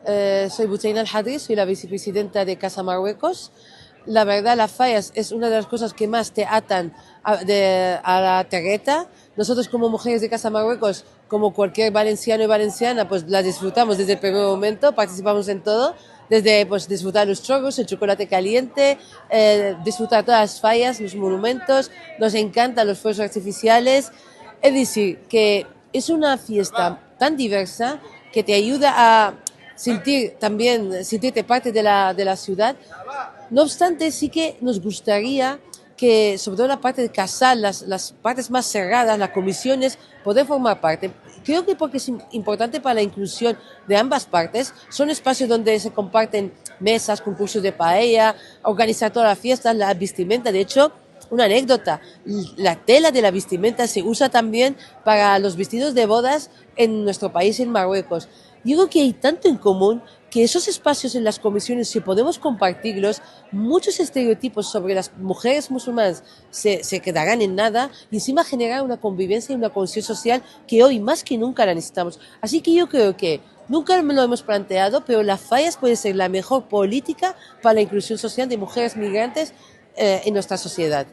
Soy Buchaina Al-Hadri, soy la vicepresidenta de Casa Marruecos. La verdad, las fallas es una de las cosas que más te atan a la terreta. Nosotros como mujeres de Casa Marruecos, como cualquier valenciano y valenciana, pues la disfrutamos desde el primer momento, participamos en todo, desde pues disfrutar los chorros, el chocolate caliente, disfrutar todas las fallas, los monumentos, nos encantan los fuegos artificiales. Es decir, que es una fiesta tan diversa que te ayuda a sentirte parte de la ciudad. No obstante, sí que nos gustaría que, sobre todo la parte de casal, las partes más cerradas, las comisiones, poder formar parte. Creo que porque es importante para la inclusión de ambas partes, son espacios donde se comparten mesas, concursos de paella, organizar toda la fiesta, la vestimenta. De hecho, una anécdota, la tela de la vestimenta se usa también para los vestidos de bodas en nuestro país, en Marruecos. Digo que hay tanto en común que esos espacios en las comisiones, si podemos compartirlos, muchos estereotipos sobre las mujeres musulmanas se quedarán en nada y encima generar una convivencia y una cohesión social que hoy más que nunca la necesitamos. Así que yo creo que nunca me lo hemos planteado, pero las fallas puede ser la mejor política para la inclusión social de mujeres migrantes en nuestra sociedad.